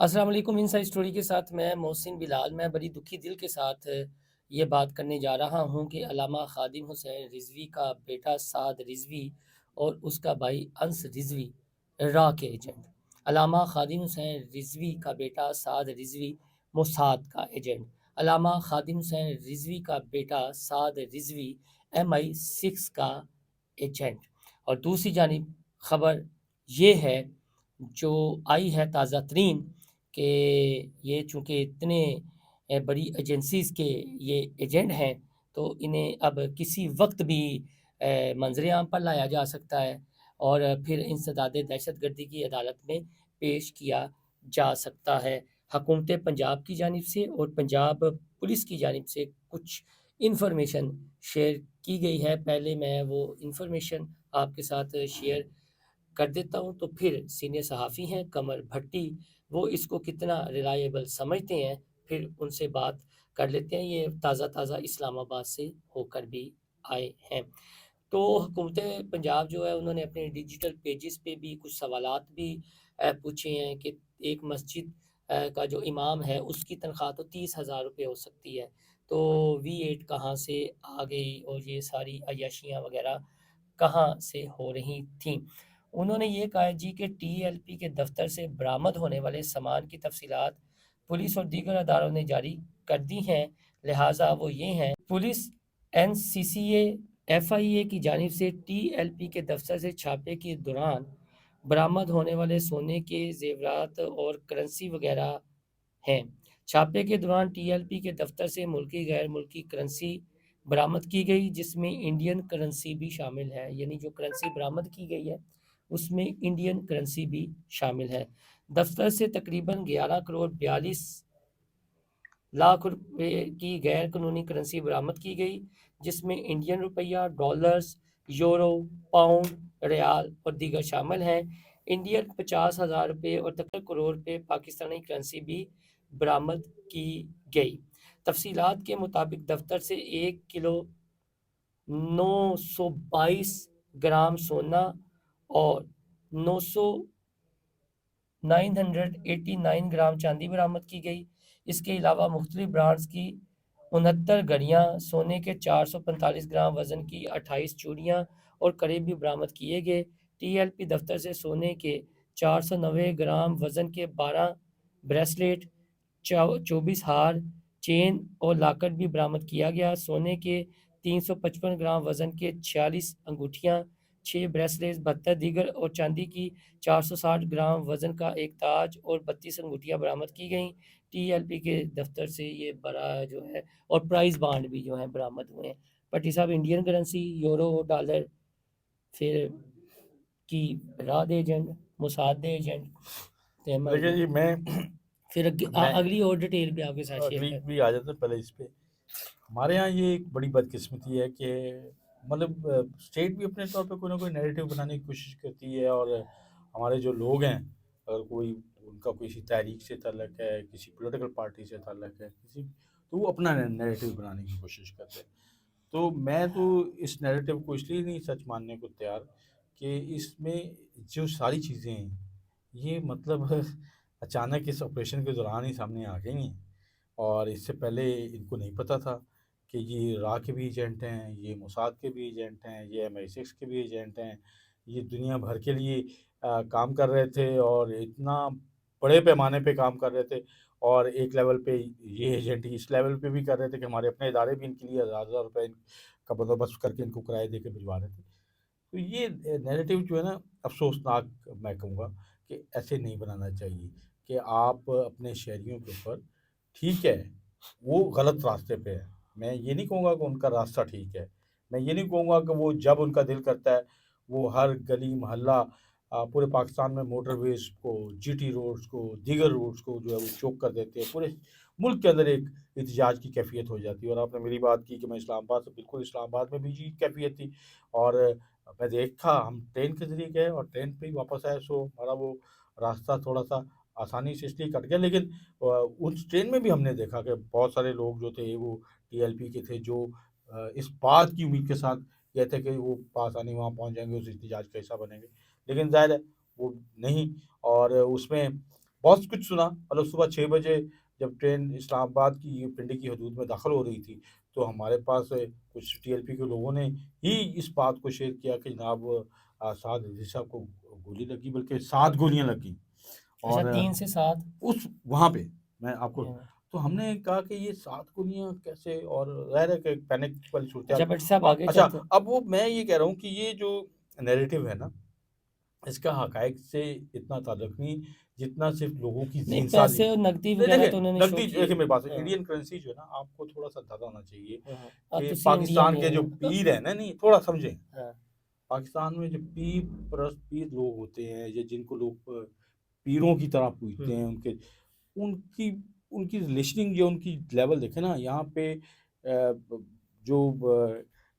अस्सलाम वालेकुम। Inside story के साथ मैं मोहसिन बिलाल। मैं बड़ी दुखी दिल के साथ ये बात करने जा रहा हूँ कि अल्लामा ख़ादिम हुसैन रिज़वी का बेटा साद रिज़वी और उसका भाई अंस रिज़वी रा के एजेंट। अल्लामा ख़ादिम हुसैन रिज़वी का बेटा साद रिज़वी मोसाद का एजेंट। अल्लामा ख़ादिम हुसैन रिज़वी का बेटा साद रिज़वी MI6 का एजेंट। और दूसरी जानिब खबर ये है जो आई है ताज़ा तरीन कि ये चूँकि इतने बड़ी एजेंसीज़ के ये एजेंट हैं, तो इन्हें अब किसी वक़्त भी मंज़र-ए-आम पर लाया जा सकता है और फिर इंसदाद दहशतगर्दी की अदालत में पेश किया जा सकता है। हुकूमत पंजाब की जानिब से और पंजाब पुलिस की जानिब से कुछ इन्फॉर्मेशन शेयर की गई है। पहले मैं वो इन्फॉर्मेशन आपके साथ शेयर कर देता हूँ, तो फिर सीनियर सहाफ़ी हैं कमर भट्टी, वो इसको कितना रिलाएबल समझते हैं, फिर उनसे बात कर लेते हैं। ये ताज़ा-ताज़ा इस्लामाबाद से होकर भी आए हैं। तो हुकूमत पंजाब जो है उन्होंने अपने डिजिटल पेजेस पे भी कुछ सवालात भी पूछे हैं कि एक मस्जिद का जो इमाम है उसकी तनख्वाह तो 30,000 रुपए हो सकती है। तो V8 कहाँ से आ गई और ये सारी अय्याशियाँ वग़ैरह कहाँ से हो रही थीं। उन्होंने ये कहा है जी कि TLP के दफ़्तर से बरामद होने वाले सामान की तफ़सीलात पुलिस और दीगर अदारों ने जारी कर दी हैं, लिहाज़ा वो ये हैं। पुलिस NCCA FIA की जानिब से TLP के दफ़्तर से छापे के दौरान बरामद होने वाले सोने के ज़ेवरात और करेंसी वग़ैरह हैं। छापे के दौरान TLP के दफ़्तर से मुल्की गैर मुल्की करेंसी बरामद की गई, जिसमें इंडियन करेंसी भी शामिल है। यानी जो करेंसी बरामद की गई है, उसमें इंडियन करेंसी भी शामिल है। दफ़्तर से तकरीबन 11 करोड़ 42 लाख रुपए की गैर कानूनी करेंसी बरामद की गई, जिसमें इंडियन रुपया, डॉलर्स, यूरो, पाउंड, रियाल और दीगर शामिल हैं। इंडियन 50,000 रुपये और 73 करोड़ रुपए पाकिस्तानी करेंसी भी बरामद की गई। तफसीलात के मुताबिक दफ्तर से 1 किलो 922 ग्राम सोना और 900 989 ग्राम चांदी बरामद की गई। इसके अलावा मुख्तलिफ ब्रांड्स की 69 घड़ियाँ, सोने के 445 ग्राम वज़न की 28 चूड़ियाँ और कड़े भी बरामद किए गए। TLP दफ्तर से सोने के 490 ग्राम वज़न के 12 ब्रेसलेट, 24 हार, चेन और लॉकेट भी बरामद किया गया। सोने के 355 ग्राम वज़न के 46 अंगूठियाँ, 6 ब्रेसलेट, 72 दीगर और चांदी की 460 ग्राम वज़न का एक ताज और 32 अंगूठियाँ बरामद की गईं। TLP के दफ्तर से ये बड़ा जो है और प्राइस बांड भी जो हैं बरामद हुए हैं। भट्टी साहब, इंडियन करेंसी, यूरो, डॉलर, फिर की राह दे एजेंट, मोसाद दे एजेंट, ते देखिए जी, मैं फिर मैं अगली और डिटेल भी आपके साथ शेयर अगली कर। भी आ जाते हैं, पहले इस पे। हमारे यहाँ ये एक बड़ी बदकिस्मती है कि मतलब स्टेट भी अपने तौर पे कोई ना कोई नैरेटिव बनाने की कोशिश करती है, और हमारे जो लोग हैं, अगर कोई उनका किसी तहरीक से ताल्लुक है, किसी पॉलिटिकल पार्टी से ताल्लुक है, किसी, तो वो अपना नैरेटिव बनाने की कोशिश करते हैं। तो मैं तो इस नैरेटिव को इसलिए नहीं सच मानने को तैयार कि इसमें जो सारी चीज़ें हैं, ये मतलब अचानक इस ऑपरेशन के दौरान ही सामने आ गई हैं, और इससे पहले इनको नहीं पता था कि ये रा के भी एजेंट हैं, ये मोसाद के भी एजेंट हैं, ये MI6 के भी एजेंट हैं, ये दुनिया भर के लिए काम कर रहे थे, और इतना बड़े पैमाने पे काम कर रहे थे, और एक लेवल पे ये एजेंट इस लेवल पे भी कर रहे थे कि हमारे अपने इदारे भी इनके लिए हज़ार हज़ार रुपए का बंदोबस्त करके इनको किराए दे के भिजवा रहे थे। तो ये नैरेटिव जो है ना, अफ़सोसनाक मैं कहूँगा कि ऐसे नहीं बनाना चाहिए कि आप अपने शहरियों के ऊपर, ठीक है, वो गलत रास्ते पे है। मैं ये नहीं कहूँगा कि उनका रास्ता ठीक है। मैं ये नहीं कहूँगा कि वो जब उनका दिल करता है, वो हर गली मोहल्ला पूरे पाकिस्तान में मोटरवेज़ को, जीटी रोड्स को, दीगर रोड्स को जो है वो चोक कर देते हैं। पूरे मुल्क के अंदर एक एहतजाज की कैफ़ियत हो जाती है, और आपने मेरी बात की कि मैं इस्लामाबाद से, बिल्कुल इस्लामाबाद में भी यही कैफ़ियत थी, और मैं देखा, हम ट्रेन के ज़रिए गए और ट्रेन पे ही वापस आए, सो हमारा वो रास्ता थोड़ा-सा आसानी से इसलिए कट गया, लेकिन उस ट्रेन में भी हमने देखा कि बहुत सारे लोग जो थे वो TLP के थे, जो इस बात की उम्मीद के साथ गए थे कि वो आसानी वहाँ पहुँच जाएँगे, उस एहतजाज का हिस्सा बनेंगे। लेकिन ज़ाहिर है वो नहीं, और उसमें बहुत कुछ सुना। मतलब सुबह 6 बजे जब ट्रेन इस्लामाबाद की पिंडी की हदूद में दाखिल हो रही थी, तो हमारे पास कुछ टीएलपी के लोगों ने ही इस बात को शेयर किया कि जनाब साद रिज़वी साहब को गोली लगी, बल्कि 7 गोलियाँ लगी। अच्छा, और 3 से 7। उस वहाँ पे मैं आपको, हाँ। तो हमने कहा कि ये 7 गोलियाँ कैसे, और ज़ाहिर है कि पैनिक वाली सूरत-ए-हाल। अच्छा भट्ट साहब आगे अच्छा, चलते हैं। अब वो मैं ये कह रहा हूँ कि ये जो नैरेटिव है ना, इसका हक़ाइक़ से इतना ताल्लुक नहीं, जितना सिर्फ़ लोगों की नहीं, ज़हनसाज़ी। पैसे और नकदी नहीं वगैरह देखिए, तो उन्होंने शो नकदी किए। देखिए मेरी बात सुनिए, हाँ, इंडियन करेंसी जो है ना, आपको थोड़ा-सा अंदाज़ा होना चाहिए हाँ। कि तुसी इंडिया पाकिस्तान में के जो हो। पीर हैं ना, नहीं थोड़ा समझें, हाँ, पाकिस्तान में जो पीर लोग होते हैं, या जिनको लोग पीरों की तरह पूजते हैं, उनकी उनकी रिलेशनिंग, जो उनकी लेवल देखें ना, यहाँ पे जो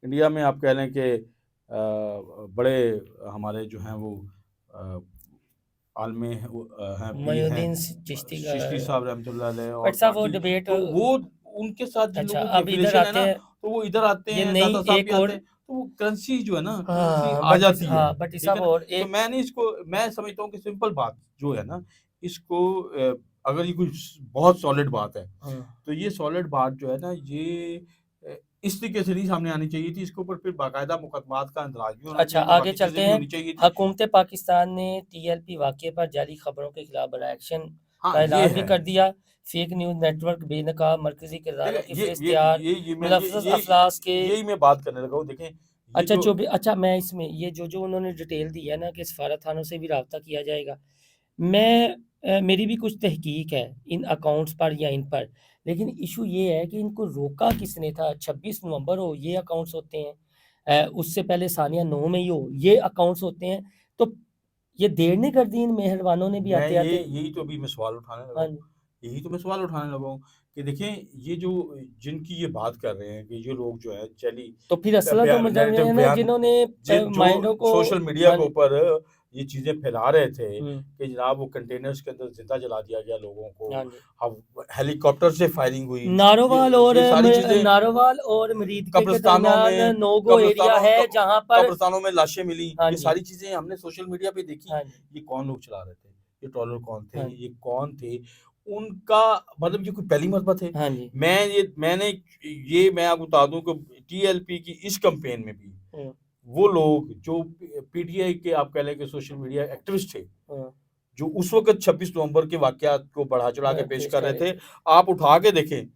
इंडिया में आप कह लें कि बड़े हमारे जो हैं वो अ, आलमे हैं, वो हैं, पीर हैं, मोइनुद्दीन चिश्ती का। चिश्ती साहब रहमतुल्लाह अलैह, और भट्ट साहब वो बाकी, डिबेट। तो वो उनके साथ जिन अच्छा, लोगों की अब इधर एफिलिएशन है आते ना, हैं। तो वो इधर आते ये हैं, नई दाता साहब भी एक आते और। हैं, तो वो करेंसी जो है ना, करेंसी हाँ, आ भट्ट जाती है। हाँ, भट्टी ठीक साहब है ना? और तो एक। मैं समझता हूँ कि सिंपल बात जो है ना, इसको अगर ये कोई बहुत सॉलिड बात है, हाँ। तो ये सॉलिड बात जो है ना, ये इस तरीके से नहीं सामने आनी चाहिए थी। इसके ऊपर फिर बाकायदा मुकदमात का अंदराज भी होना अच्छा, चाहिए, आगे बाकी चीज़ें चलते भी हैं। होनी चाहिए थी। हुकूमत पाकिस्तान ने टीएलपी वाक़ये पर जाली खबरों के खिलाफ बड़ा एक्शन हाँ, का ये ऐलान भी है। कर दिया। फेक न्यूज़ नेटवर्क बेनकाब मरकज़ी किरदारों की देखिए, फ़हरिस्त, ये मैं मुलव्वस अफराज के। यही मैं बात करने लगा हूँ। देखें, ये अच्छा, जो जो भी अच्छा, मैं इसमें ये जो उन्होंने डिटेल दी है ना कि सफ़ारत खानों से भी राब्ता किया जाएगा। मैं मेरी भी कुछ तहकीक है इन अकाउंट्स पर या इन पर, लेकिन इश्यू ये है कि इनको रोका किसने था? 26 नवंबर हो, ये अकाउंट्स होते हैं। उससे पहले सानिया 9 मई हो, ये अकाउंट्स होते हैं। तो ये देर नहीं कर दी इन मेहरबानों ने भी मैं ये आते-आते? यही तो अभी मैं सवाल उठाने लगा हाँ हूँ। जी। यही तो मैं सवाल उठाने लगा हूँ कि देखें, ये जो जिनकी ये बात कर रहे हैं कि ये लोग जो है चली तो फिर असला तो बयान मतलब ये है नैरेटिव ना बयान, जिन्होंने जो माइंडों को। सोशल मीडिया हाँ के जी। ऊपर ये चीज़ें फैला रहे थे हुँ, कि जनाब वो कंटेनर्स के अंदर ज़िंदा जला दिया गया लोगों को, हाँ जी। अब हेलीकॉप्टर से फायरिंग हुई, ये सारी चीज़ें, नारोवाल और मरीदके के कब्रिस्तानों दरमियान में नो गो एरिया है जहाँ पर। कब्रिस्तानों में लाशें मिली, हाँ ये जी, सारी चीज़ें हमने सोशल मीडिया पे देखी। हाँ जी, ये कौन लोग चला रहे थे? ये ट्रोलर कौन थे? हाँ जी, ये कौन थे? उनका मतलब ये कोई पहली मर्तबा थे? हाँ जी। मैं आपको बता दूँ कि टीएलपी की इस कैंपेन में भी हुँ, वो लोग जो पीटीआई के आप कह लें कि सोशल मीडिया एक्टिविस्ट थे, हुँ, जो उस वक़्त 26 नवंबर के वाक़यात को बढ़ा-चढ़ा के पेश पेश कर कर रहे रहे थे, थे। आप उठा के देखें,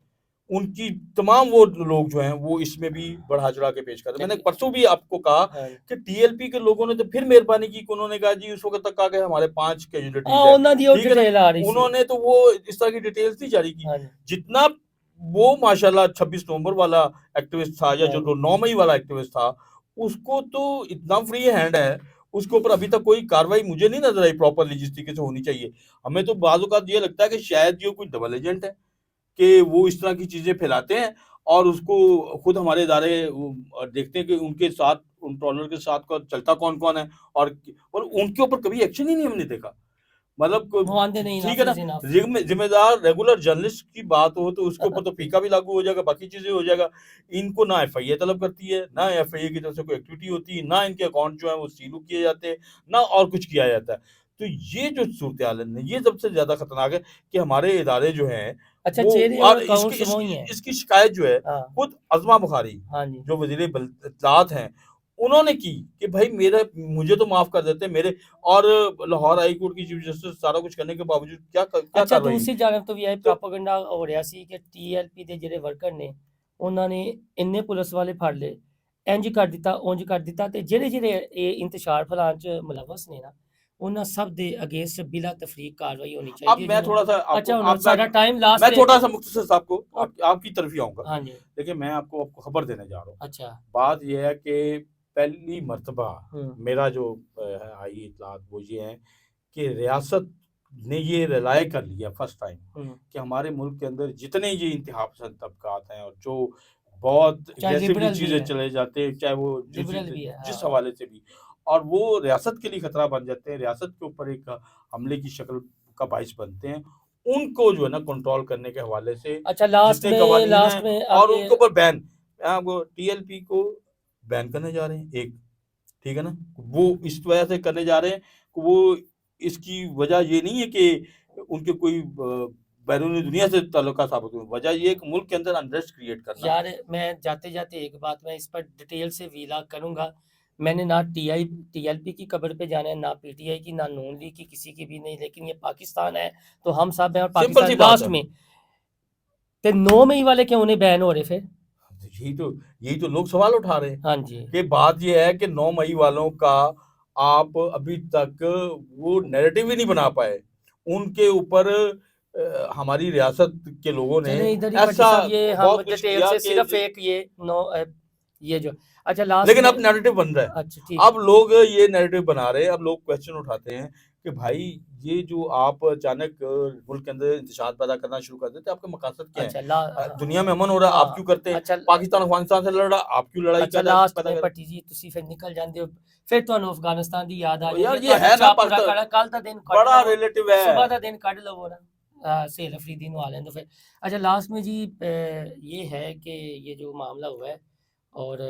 उनकी तमाम वो लोग जो हैं, वो इसमें भी बढ़ा-चढ़ा के पेश कर रहे हैं। मैंने लेकिन परसों भी आपको कहा हाँ जी। कि टीएलपी के लोगों ने तो फिर मेहरबानी की कि उन्होंने कहा जी उस वक़्त तक कहा कि हमारे 5 कैजुअल्टीज़ हैं, ਉਹਨਾਂ ਦੀ ਉਹ ठीक है ना? डिटेल आ रही सी। उन्होंने तो वो इस तरह की डिटेल्स नहीं जारी की। हाँ जी, जितना वो माशाल्लाह 26 नवंबर वाला एक्टिविस्ट था, या हाँ जो जी, 9 मई वाला एक्टिविस्ट था, उसको तो इतना फ्री हैंड है, उसके ऊपर अभी तक कोई कार्रवाई मुझे नहीं नज़र आई प्रॉपरली जिस तरीके से होनी चाहिए। हमें तो बाज़ औक़ात ये लगता है कि शायद ये कोई डबल एजेंट है, कि वो इस तरह की चीज़ें फैलाते हैं, और उसको खुद हमारे इदारे देखते हैं कि उनके साथ, उन ट्रोलर के साथ चलता कौन-कौन है, और उनके ऊपर कभी एक्शन ही नहीं हमने देखा। मतलब वो आंदे नहीं, ठीक है इनफ ना, इज़ इनफ। जिम्मेदार रेगुलर जर्नलिस्ट की बात हो तो उसके ऊपर तो फीका भी लागू हो जाएगा, बाकी चीज़ें हो जाएगा। इनको ना एफआईए तलब करती है, ना एफआईए की तरफ से कोई एक्टिविटी होती है, ना इनके अकाउंट जो है वो सील किए जाते हैं, ना और कुछ किया जाता है। तो ये जो सूरत-ए-हाल है, ये सबसे ज़्यादा खतरनाक है कि हमारे इदारे जो हैं, अच्छा, वो, चेहरे और और अकाउंट्स वो ही हैं। इसकी शिकायत जो है, हाँ, खुद अज़मा बुखारी, हाँ जी। जो वज़ीर इत्तलाआत हैं, उन्होंने की कि भाई मुझे तो माफ़ कर देते मेरे, और लाहौर हाई कोर्ट की चीफ जस्टिस सारा कुछ करने के बावजूद क्या अच्छा, कार्रवाई हुई? दूसरी जानब तो ਵੀ ਇਹ तो ਪ੍ਰੋਪੇਗੈਂਡਾ ਹੋ ਰਿਹਾ ਸੀ ਕਿ ਟੀਐਲਪੀ ਦੇ ਜਿਹੜੇ ਵਰਕਰ ਨੇ, ਉਹਨਾਂ ਨੇ ਇੰਨੇ ਪੁਲਿਸ ਵਾਲੇ ਫੜ ਲਏ, ਇੰਝ ਕਰ ਦਿੱਤਾ, ਉਂਝ ਕਰ ਦਿੱਤਾ ਤੇ ਜਿਹੜੇ ਇਹ ਇੰਤਸ਼ਾਰ ਫੈਲਾਉਣ 'ਚ ਮੁਲੱਵਸ ਨੇ ਨਾ, ਉਹਨਾਂ ਸਭ ਦੇ अगेंस्ट बिला तफरीक कार्रवाई होनी अब चाहिए मैं जिन्होंने। थोड़ा-सा आपको, अच्छा, अब हुन साडा टाइम लास्ट मैं है। थोड़ा-सा मुख्तसर साहब को ओ आपकी तरफ ही आऊँगा। हाँ जी। देखिए, मैं आपको खबर देने जा रहा हूँ। अच्छा। बात ये है कि पहली मर्तबा हुँ, मेरा जो आई इत्तलात वो ये है कि रियासत ने ये रिलाय कर लिया फर्स्ट टाइम हुँ। कि हमारे मुल्क के अंदर जितने ये इंतहापसंद तबकात हैं, और जो बहुत चाहे एग्रेसिवली लिबरल भी चीज़ें है, चले जाते हैं, चाहे वो लिबरल भी है, जिस हाँ। हवाले से भी, और वो रियासत के लिए खतरा बन जाते हैं, रियासत के ऊपर एक हमले की शक्ल का बाइस बनते हैं, उनको जो है ना कंट्रोल करने के हवाले से अच्छा, जितने कवानीन हैं, लास्ट में अब और ये। उनके ऊपर बैन, वो टीएलपी को बैन करने जा रहे हैं एक, ठीक है ना? वो इस वजह से करने जा रहे हैं कि वो, इसकी वजह ये नहीं है कि उनके कोई बैरूनी दुनिया से ताल्लुकात साबित हुए। वजह ये है कि मुल्क के अंदर अनरेस्ट क्रिएट करना। यार मैं जाते-जाते एक बात मैं इस पर डिटेल से वीलाग करूँगा। मैंने ना टीएलपी की कब्र पे जाना है, ना पीटीआई की, ना नून लीग की, किसी की भी नहीं। लेकिन ये पाकिस्तान है, तो हम सब हैं और सिंपल सी पाकिस्तान बात लास्ट है। में। ते 9 मई वाले क्यों नहीं बैन हो रहे फिर? यही तो लोग सवाल उठा रहे हैं हाँ जी। कि बात ये है कि 9 मई वालों का आप अभी तक वो नैरेटिव ही नहीं बना पाए। उनके ऊपर हमारी रियासत के लोगों ने चलें इधर ही भट्टी ऐसा साहब, ये हम बहुत कुछ डिटेल किया से कि सिर्फ एक ये जो अच्छा लास्ट लेकिन में। अब नैरेटिव बन रहा है। अच्छा ठीक है। अब लोग ये नैरेटिव बना रहे हैं, अब लोग क्वेश्चन उठाते हैं कि भाई ये जो आप अचानक मुल्क के अंदर इंतशार पैदा करना शुरू कर देते, आपके मकसद क्या अच्छा है? दुनिया में अमन हो रहा है, आप हाँ, क्यों करते हैं? अच्छा पाकिस्तान अफगानिस्तान से लड़ रहा, आप क्यों लड़ाई अच्छा पैदा लास्ट पैदा में करें? भट्टी जी तुसी फिर निकल जाते हो, फिर ਤੁਹਾਨੂੰ ਅਫਗਾਨਿਸਤਾਨ ਦੀ ਯਾਦ ਆ और ਜਾਂਦੀ यार ਹੈ, ये ਤੁਹਾਡਾ है ना ਚਾਹ ਪੂਰਾ पाकिस्तान, ਕੱਲ ਦਾ ਦਿਨ ਕੱਢ बड़ा ਲਵੋ, रिलेटिव है। सुबह ਦਾ ਦਿਨ ਕੱਢ ਲਵੋ ना। सहेल अफरीदी ਨੂੰ आ लें तो फिर अच्छा लास्ट में जी ये है कि ये जो मामला हुआ है और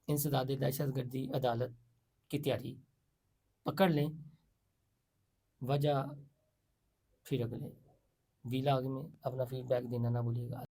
इंसदाद दहशतगर्दी अदालत की तैयारी पकड़ लें, वजह फिर अगले वीलाग में अपना फीडबैक देना ना भूलिएगा।